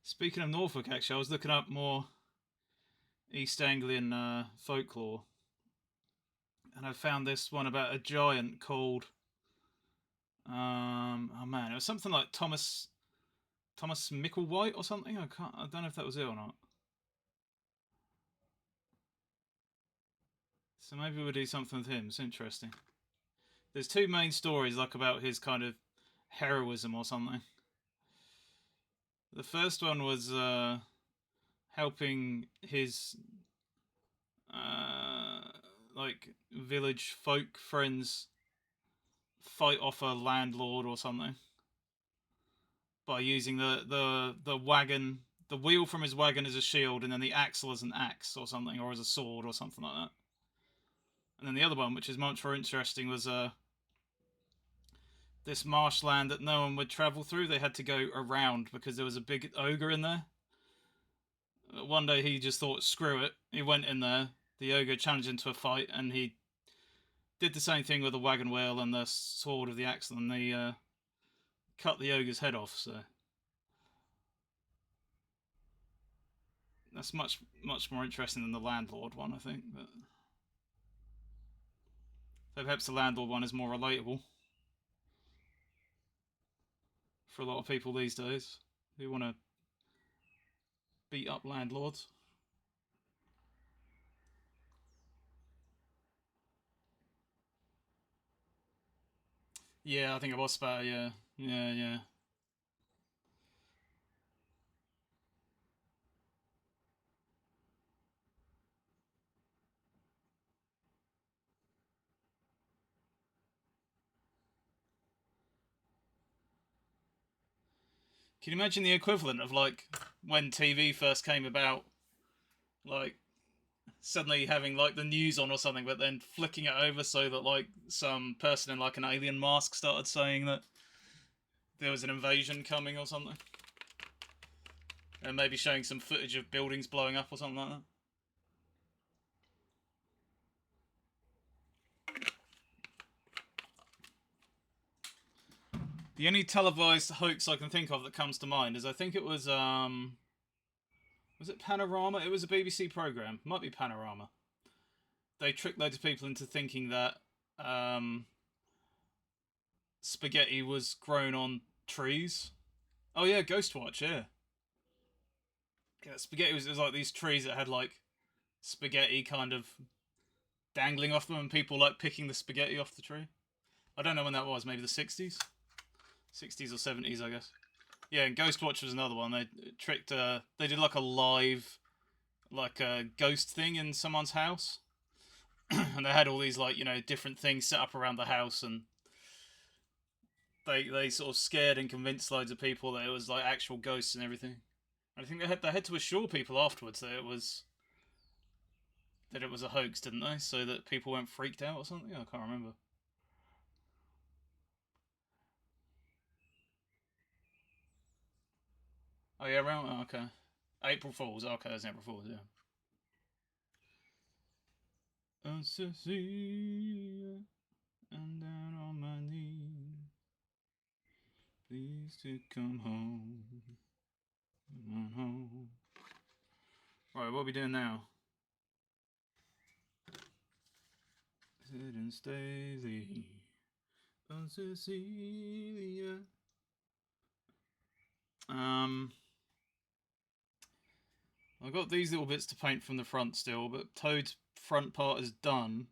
Speaking of Norfolk, actually, I was looking up more East Anglian folklore, and I found this one about a giant called oh man, it was something like Thomas Micklewhite or something. I don't know if that was it or not. So maybe we'll do something with him. It's interesting. There's two main stories like about his kind of heroism or something. The first one was helping his like village folk friends fight off a landlord or something by using the wagon, the wheel from his wagon as a shield, and then the axle as an axe or something, or as a sword or something like that. And then the other one, which is much more interesting, was this marshland that no one would travel through. They had to go around because there was a big ogre in there. One day he just thought, screw it. He went in there. The ogre challenged him to a fight, and he did the same thing with the wagon wheel and the sword of the axe, and they cut the ogre's head off. So that's much more interesting than the landlord one, I think. But perhaps the landlord one is more relatable for a lot of people these days who want to beat up landlords. Yeah, I think it was about, yeah. Can you imagine the equivalent of like when TV first came about, like suddenly having like the news on or something, but then flicking it over so that like some person in like an alien mask started saying that there was an invasion coming or something, and maybe showing some footage of buildings blowing up or something like that. The only televised hoax I can think of that comes to mind is I think it was it Panorama? It was a BBC program. Might be Panorama. They tricked loads of people into thinking that um, spaghetti was grown on trees. Oh yeah, Ghostwatch. Yeah, spaghetti was like these trees that had like spaghetti kind of dangling off them, and people like picking the spaghetti off the tree. I don't know when that was. Maybe the 60s or 70s, I guess. Yeah, and Ghostwatch was another one. They tricked. They did like a live, like a ghost thing in someone's house, and they had all these like different things set up around the house, and they sort of scared and convinced loads of people that it was like actual ghosts and everything. And I think they had to assure people afterwards that it was a hoax, didn't they? So that people weren't freaked out or something. I can't remember. Oh yeah, around okay. April Fools. Okay, that's April Fools. Yeah. Cecilia, I'm down on my knees. Please to come home. Come on home. Right, what are we doing now? Sit and stay thee. Oh, Cecilia. Um, I've got these little bits to paint from the front still, but Toad's front part is done.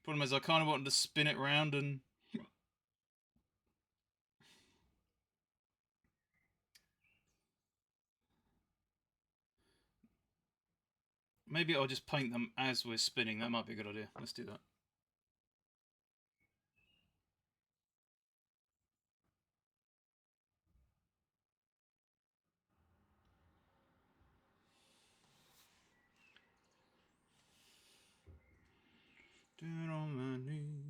Problem is, I kind of wanted to spin it round and maybe I'll just paint them as we're spinning. That might be a good idea. Let's do that. Down on my knees.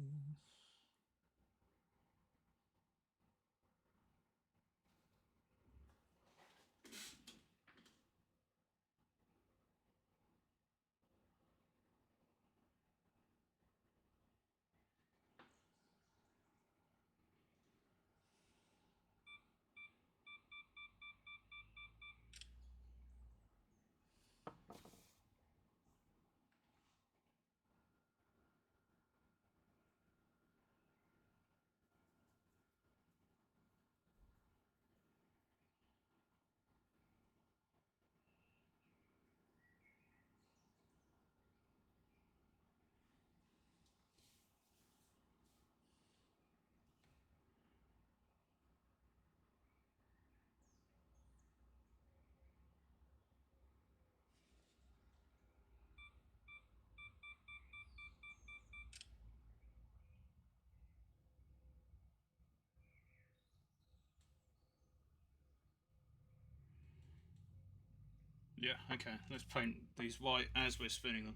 Yeah, okay. Let's paint these white as we're spinning them.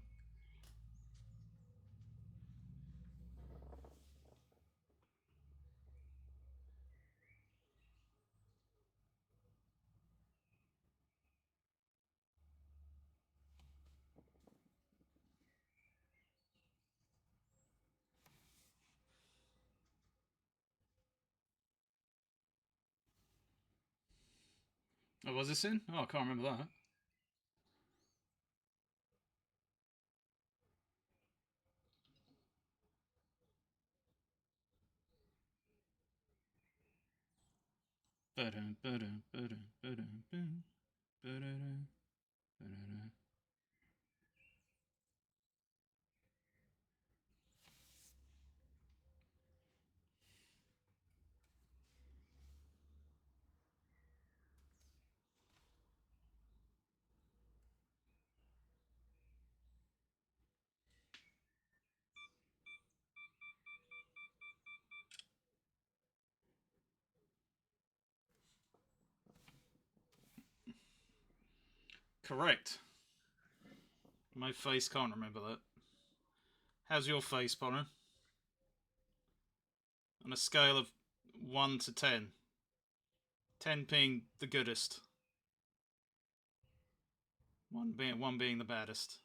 Oh, was this in? Oh, I can't remember that. Correct. My face can't remember that. How's your face, Potter? On a scale of 1 to 10. 10 being the goodest. 1 being the baddest.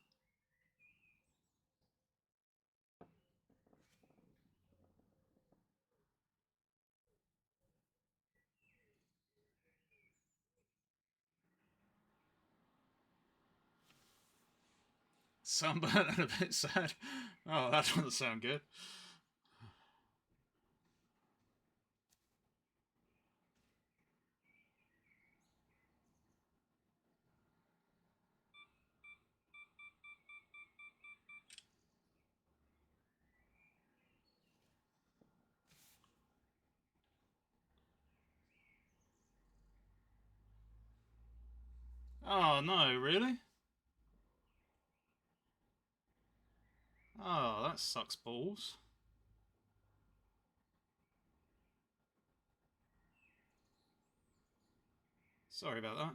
Sunburnt and a bit sad. Oh, that doesn't sound good. Oh, no, really? Oh, that sucks balls. Sorry about that.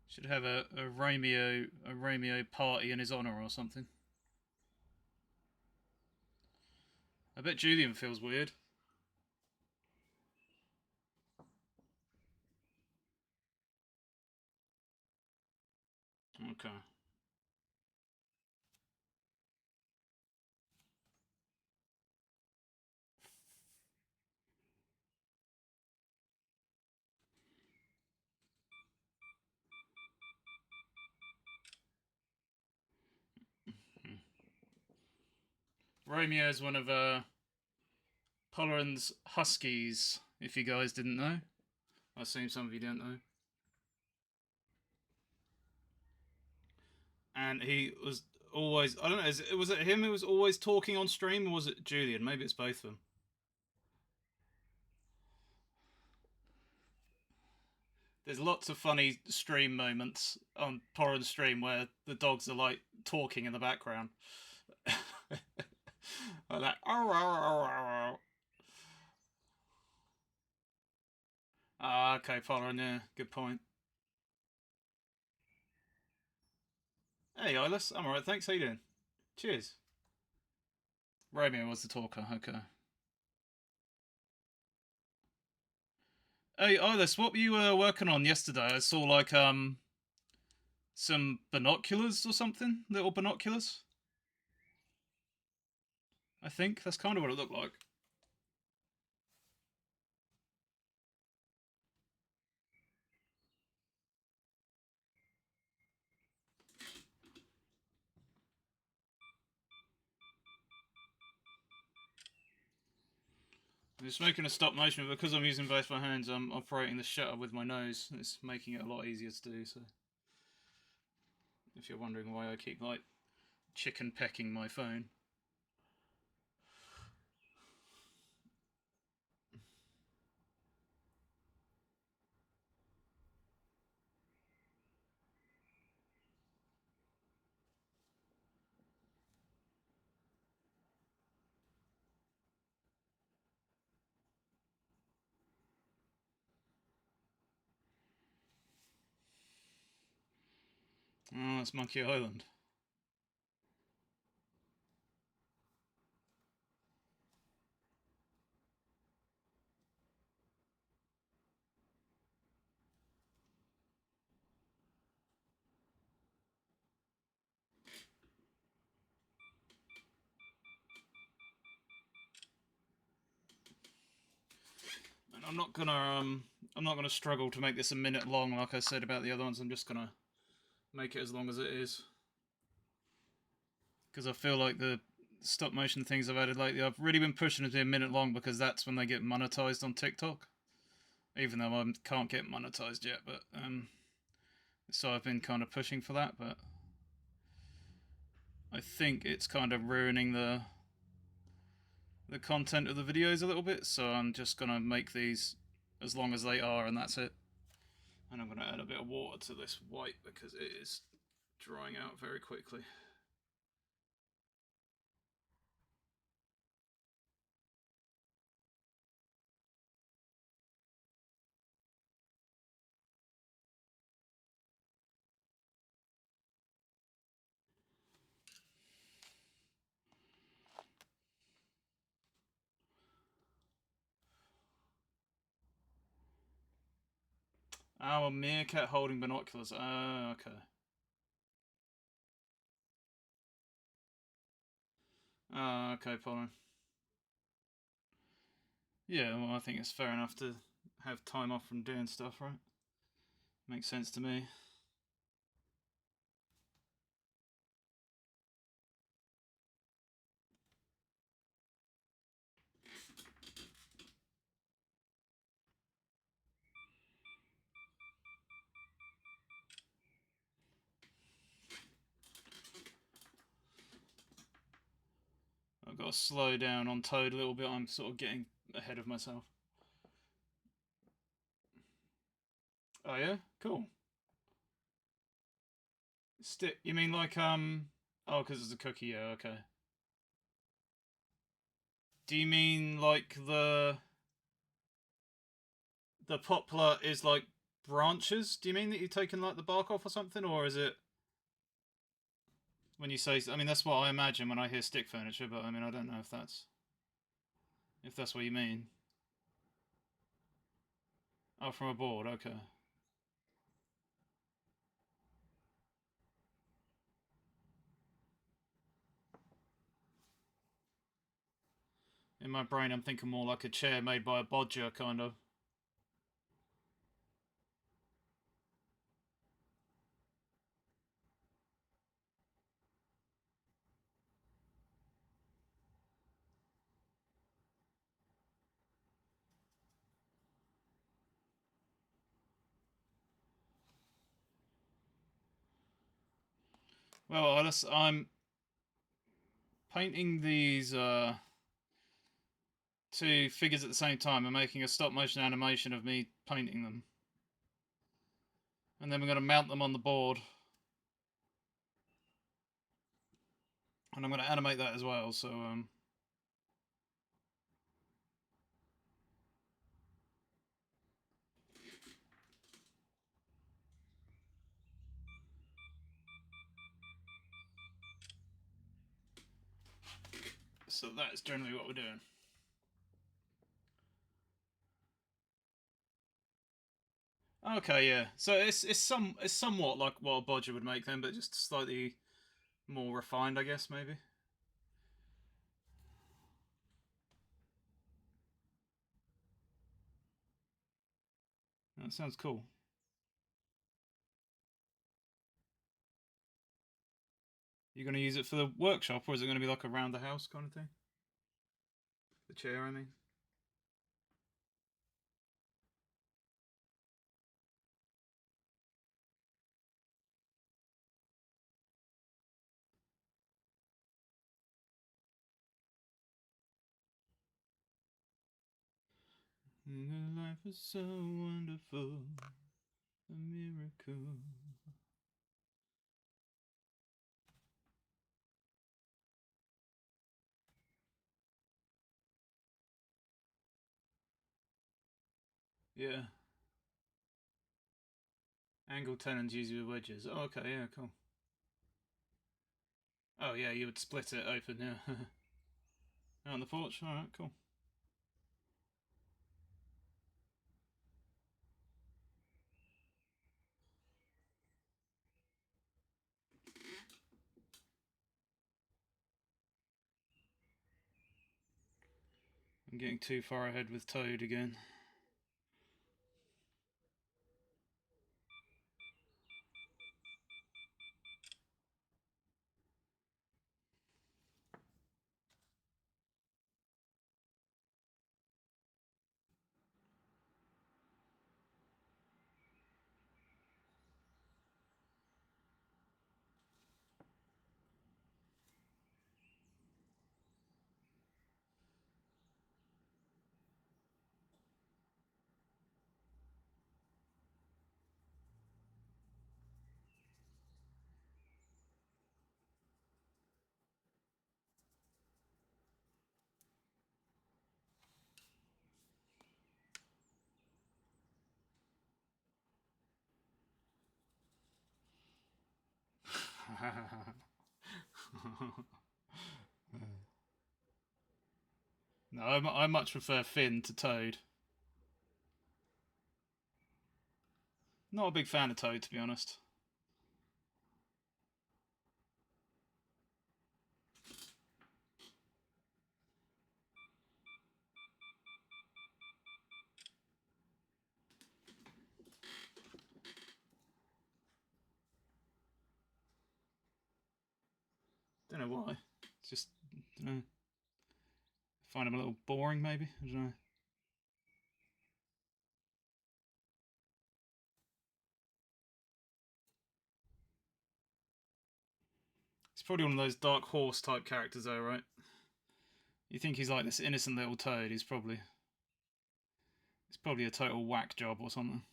Should have a Romeo party in his honour or something. I bet Julian feels weird. Okay. Romeo is one of Polleran's huskies, if you guys didn't know. I assume some of you didn't know. And he was always, I don't know, was it him who was always talking on stream, or was it Julian? Maybe it's both of them. There's lots of funny stream moments on Polleran's stream where the dogs are like talking in the background. Like that. Ah, okay, Polleran, yeah, good point. Hey, Eyeless, I'm alright, thanks, how you doing? Cheers. Romeo was the talker, okay. Hey, Eyeless, what were you working on yesterday? I saw like some binoculars or something, little binoculars. I think that's kind of what it looked like. I'm just making a stop motion, but because I'm using both my hands, I'm operating the shutter with my nose. It's making it a lot easier to do. So, if you're wondering why I keep like chicken pecking my phone. Oh, it's Monkey Island. And I'm not gonna struggle to make this a minute long like I said about the other ones. I'm just gonna make it as long as it is. Because I feel like the stop motion things I've added lately, I've really been pushing it to be a minute long because that's when they get monetized on TikTok. Even though I can't get monetized yet, but so I've been kind of pushing for that, but I think it's kind of ruining the content of the videos a little bit, so I'm just gonna make these as long as they are, and that's it. And I'm gonna add a bit of water to this white because it is drying out very quickly. Oh, a meerkat holding binoculars. Oh, okay. Oh, okay, Pauline. Yeah, well, I think it's fair enough to have time off from doing stuff, right? Makes sense to me. I've got to slow down on Toad a little bit. I'm sort of getting ahead of myself. Oh yeah, cool. Stick? You mean like Oh, because it's a cookie. Yeah, okay. Do you mean like the poplar is like branches? Do you mean that you've taken like the bark off or something, or is it when you say? I mean, that's what I imagine when I hear stick furniture, but I mean, I don't know if that's what you mean. Oh, from a board. Okay. In my brain, I'm thinking more like a chair made by a bodger, kind of. Well, I'm painting these two figures at the same time and making a stop motion animation of me painting them. And then we're going to mount them on the board. And I'm going to animate that as well, so so that's generally what we're doing. Okay, yeah. So it's somewhat like what a bodger would make then, but just slightly more refined, I guess, maybe. That sounds cool. You're going to use it for the workshop, or is it going to be like around the house kind of thing? The chair, I mean. Life is so wonderful, a miracle. Yeah. Angle tenons usually with wedges. Oh, okay, yeah, cool. Oh yeah, you would split it open, yeah. Out on the porch. All right, cool. I'm getting too far ahead with Toad again. No, I much prefer Finn to Toad. Not a big fan of Toad, to be honest. Don't know why. It's just, don't know. Find him a little boring, maybe. I don't know. He's probably one of those dark horse type characters, though, right? You think he's like this innocent little toad? It's probably a total whack job or something.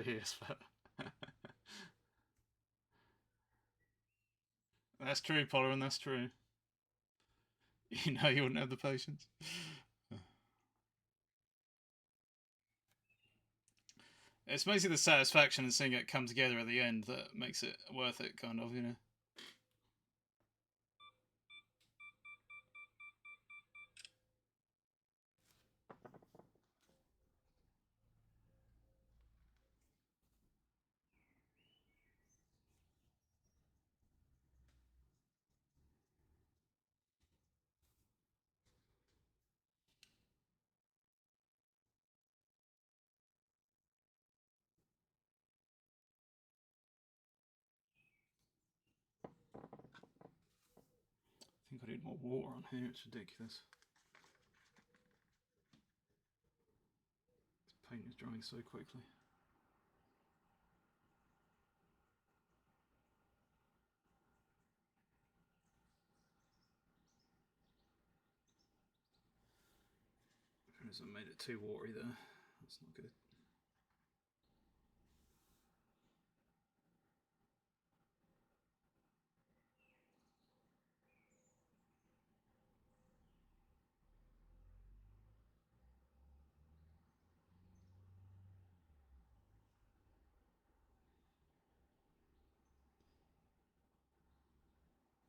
Yes, but that's true, Potter, and that's true. You know you wouldn't have the patience. It's mostly the satisfaction in seeing it come together at the end that makes it worth it, kind of, you know. I think I need more water on here. It's ridiculous. This paint is drying so quickly. I made it too watery there. That's not good.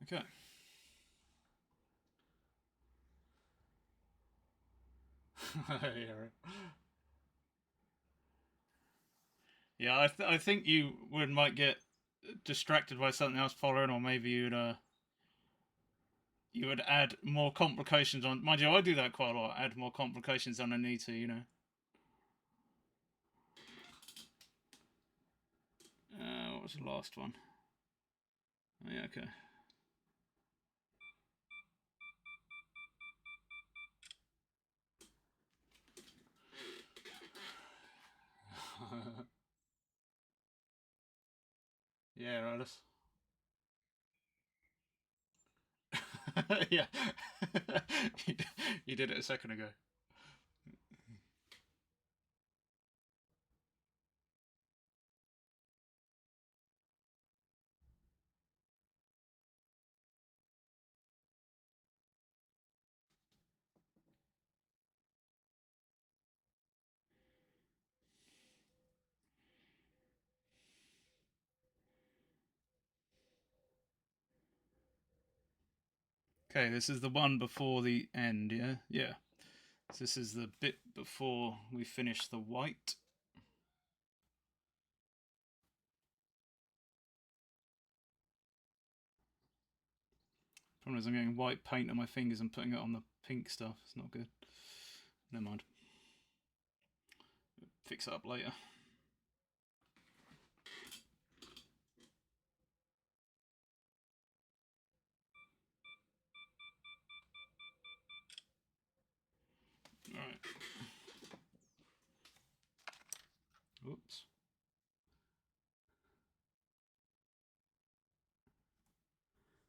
Okay. Yeah, right. Yeah, I think you might get distracted by something else following, or maybe you would add more complications on. Mind you, I do that quite a lot. Add more complications than I need to, you know. What was the last one? Oh, yeah, okay. Yeah, right. Yeah. You did it a second ago. Okay, this is the one before the end, yeah? Yeah. So this is the bit before we finish the white. Problem is I'm getting white paint on my fingers and putting it on the pink stuff. It's not good. Never mind. Fix it up later. Alright. Oops.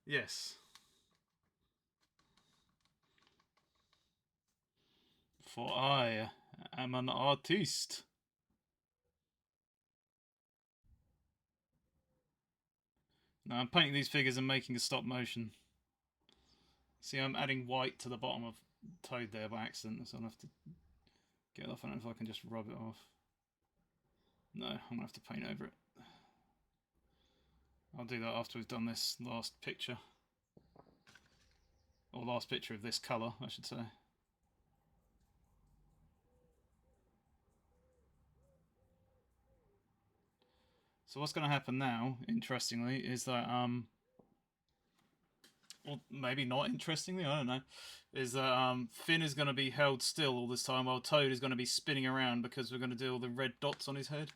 Yes. For I am an artiste. Now I'm painting these figures and making a stop motion. See, I'm adding white to the bottom of Toad there by accident, so I'll have to get it off. I don't know if I can just rub it off. No, I'm going to have to paint over it. I'll do that after we've done this last picture. Or last picture of this colour, I should say. So what's going to happen now, interestingly, is that, well, maybe not interestingly, I don't know, is that Finn is going to be held still all this time while Toad is going to be spinning around because we're going to do all the red dots on his head.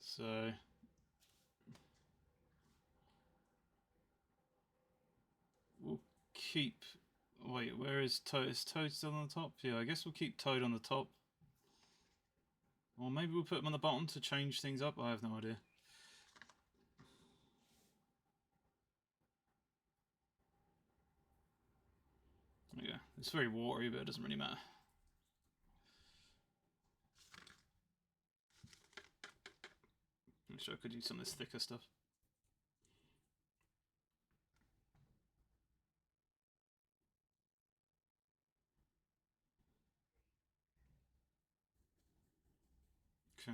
So we'll keep. Wait, where is Toad? Is Toad still on the top? Yeah, I guess we'll keep Toad on the top. Or maybe we'll put him on the bottom to change things up. I have no idea. Yeah, it's very watery, but it doesn't really matter. I'm sure I could use some of this thicker stuff. Okay.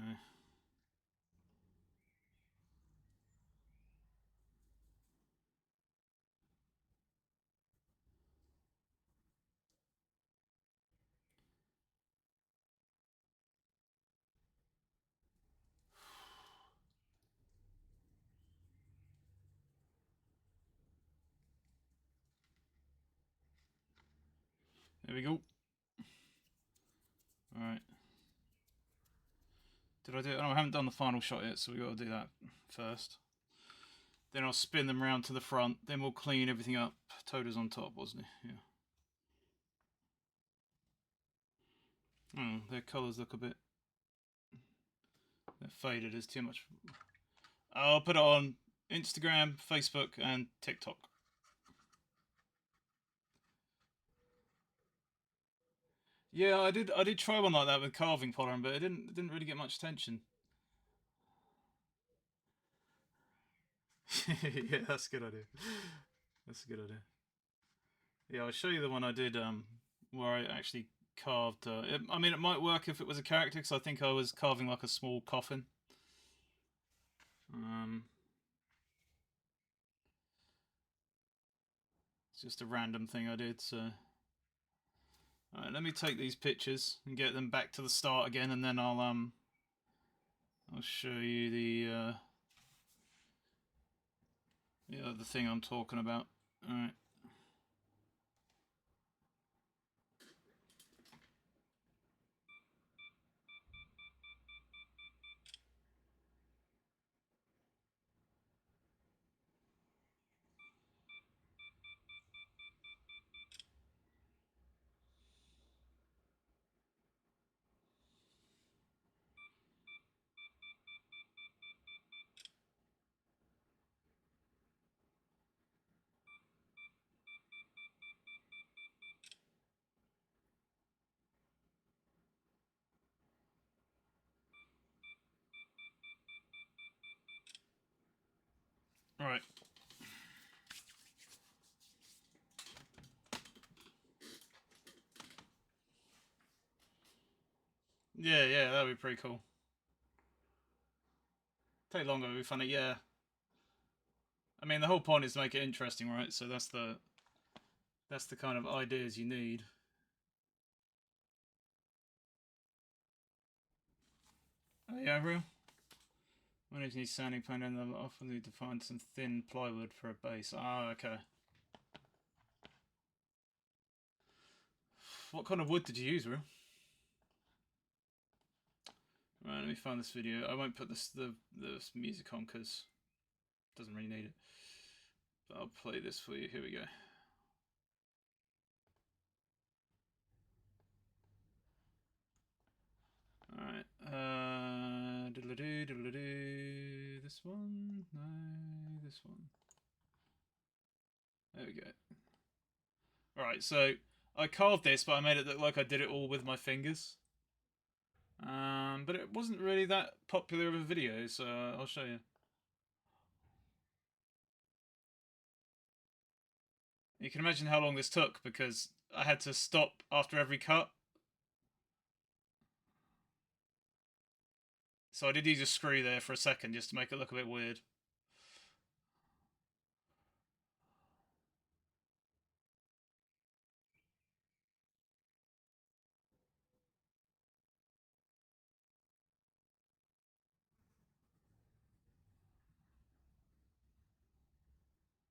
There we go. Alright. Did I do it? Oh, I haven't done the final shot yet, so we've got to do that first. Then I'll spin them round to the front. Then we'll clean everything up. Toad was on top, wasn't he? Yeah. Oh, their colours look a bit... They're faded. There's too much... I'll put it on Instagram, Facebook, and TikTok. Yeah, I did try one like that with carving pollen, but it didn't really get much attention. Yeah, that's a good idea. That's a good idea. Yeah, I'll show you the one I did where I actually carved. I mean, it might work if it was a character, because I think I was carving like a small coffin. It's just a random thing I did. So, alright, let me take these pictures and get them back to the start again, and then I'll show you the other thing I'm talking about. All right. Yeah, that'd be pretty cool. Take longer, it'd be funny. Yeah. I mean, the whole point is to make it interesting, right? So that's the kind of ideas you need. Oh yeah, real. When you need sanding panel, they'll often need to find some thin plywood for a base. Ah, okay. What kind of wood did you use, real? Right, let me find this video. I won't put the music on because it doesn't really need it. But I'll play this for you. Here we go. Alright. Diddle-a-doo. This one? No, this one. There we go. Alright, so I carved this, but I made it look like I did it all with my fingers. But it wasn't really that popular of a video, so I'll show you. You can imagine how long this took because I had to stop after every cut. So I did use a screw there for a second just to make it look a bit weird.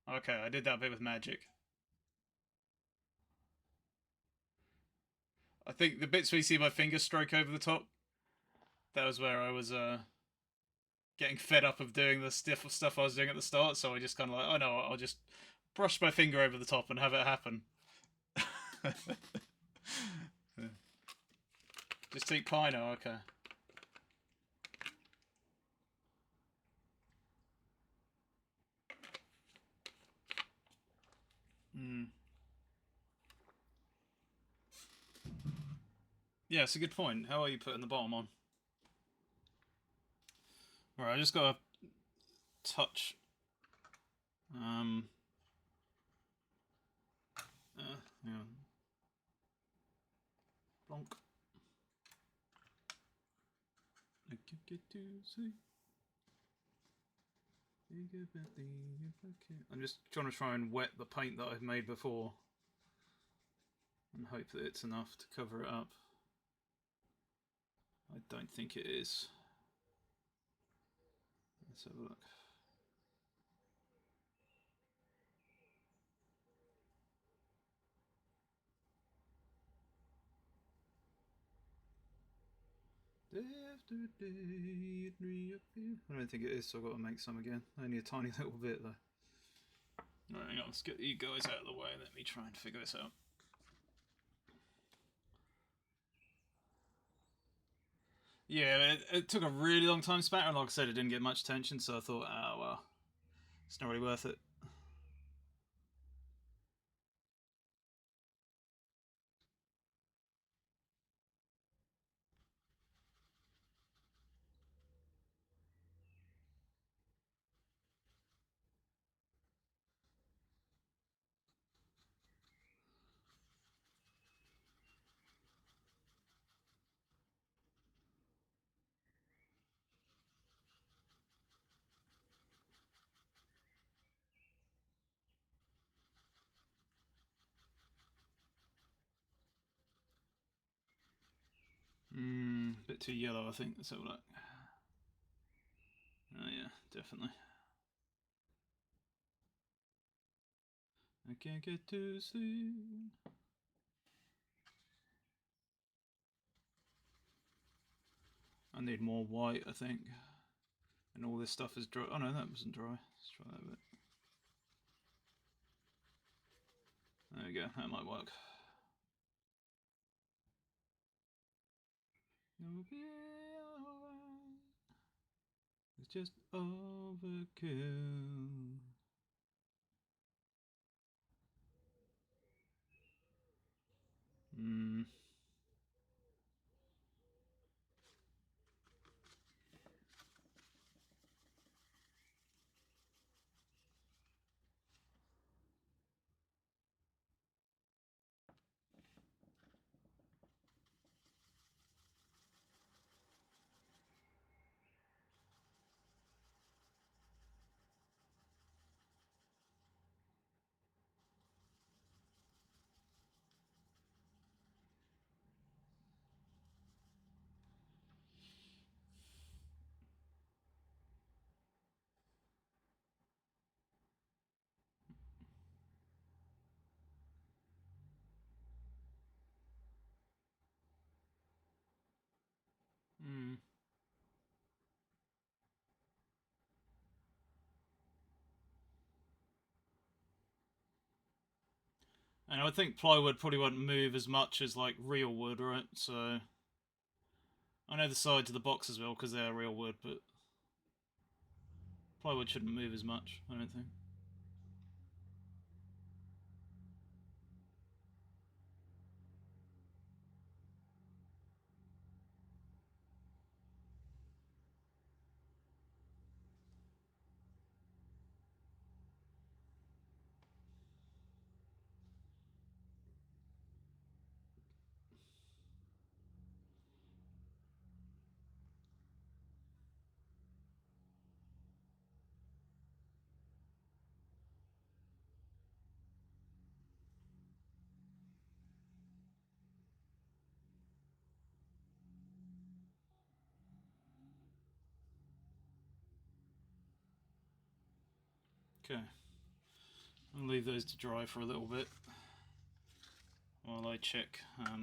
Okay, I did that bit with magic. I think the bits where you see my finger stroke over the top, that was where I was getting fed up of doing the stiff stuff I was doing at the start, so I just kind of like, oh no, I'll just brush my finger over the top and have it happen. Just take Pino, okay. Mm. Yeah, it's a good point. How are you putting the bottom on? Alright, I just got to touch. Yeah. Blonk. I can get to see. I'm just trying to try and wet the paint that I've made before and hope that it's enough to cover it up. I don't think it is. Let's have a look. After day, it reappeared. I don't think it is, so I've got to make some again. Only a tiny little bit though. Alright, hang on, let's get you guys out of the way. Let me try and figure this out. Yeah, it took a really long time to spatter, and like I said, it didn't get much attention, so I thought, oh well, it's not really worth it. A bit too yellow, I think. Let's have a look. Oh yeah, definitely. I can't get to sleep. I need more white, I think. And all this stuff is dry. Oh no, that wasn't dry. Let's try that a bit. There we go, that might work. You'll be alright. It's just overkill. Hmm. And I would think plywood probably won't move as much as like real wood, right? So I know the sides of the boxes will because they are real wood, but plywood shouldn't move as much, I don't think. Okay. I'll leave those to dry for a little bit while I check how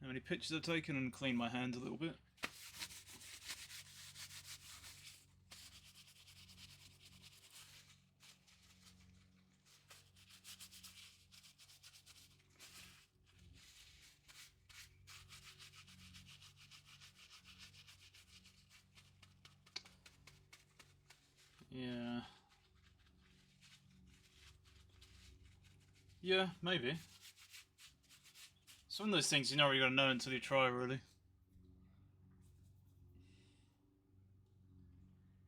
many pictures I've taken and clean my hands a little bit. Yeah. Yeah, maybe. It's one of those things you're not really going to know until you try, really.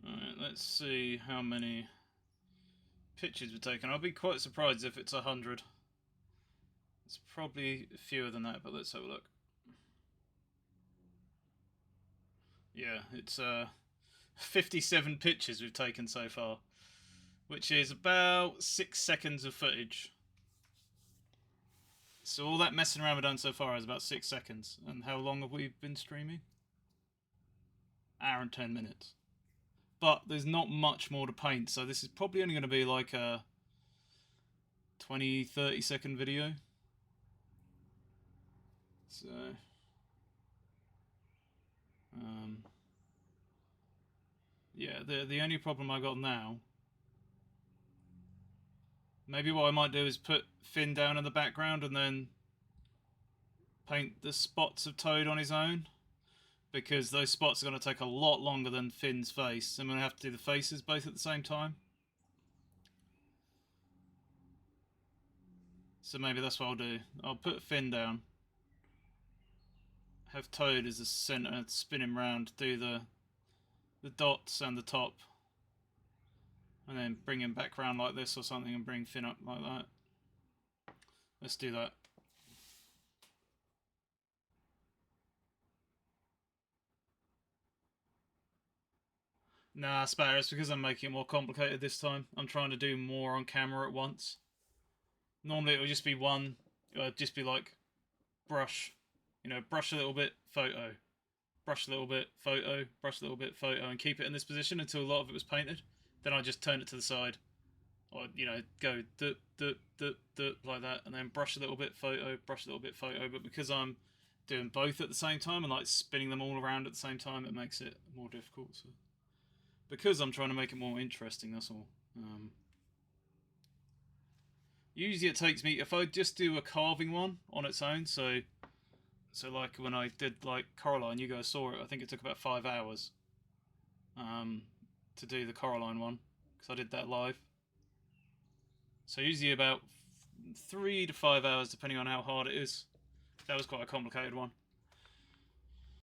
Alright, let's see how many pictures we've taken. I'll be quite surprised if it's 100. It's probably fewer than that, but let's have a look. Yeah, it's 57 pictures we've taken so far, which is about 6 seconds of footage. So all that messing around we've done so far is about 6 seconds. And how long have we been streaming? Hour and 10 minutes. But there's not much more to paint, so this is probably only going to be like a 20-30 second video. So yeah, the only problem I got now, maybe what I might do is put Finn down in the background and then paint the spots of Toad on his own, because those spots are going to take a lot longer than Finn's face. I'm going to have to do the faces both at the same time. So maybe that's what I'll do. I'll put Finn down, have Toad as the centre, spin him round, do the dots and the top, and then bring him back round like this or something and bring Finn up like that. Let's do that. Nah, spare. It's because I'm making it more complicated this time. I'm trying to do more on camera at once. Normally it would just be one, it would just be like brush, you know, brush a little bit, photo, brush a little bit, photo, brush a little bit, photo, and keep it in this position until a lot of it was painted. Then I just turn it to the side, or you know, go dup dup dup dup like that, and then brush a little bit, photo, brush a little bit, photo. But because I'm doing both at the same time and like spinning them all around at the same time, it makes it more difficult. So because I'm trying to make it more interesting, that's all. Usually it takes me, if I just do a carving one on its own, so like when I did like Coraline, you guys saw it, I think it took about 5 hours to do the Coraline one, because I did that live. So usually about 3 to 5 hours, depending on how hard it is. That was quite a complicated one.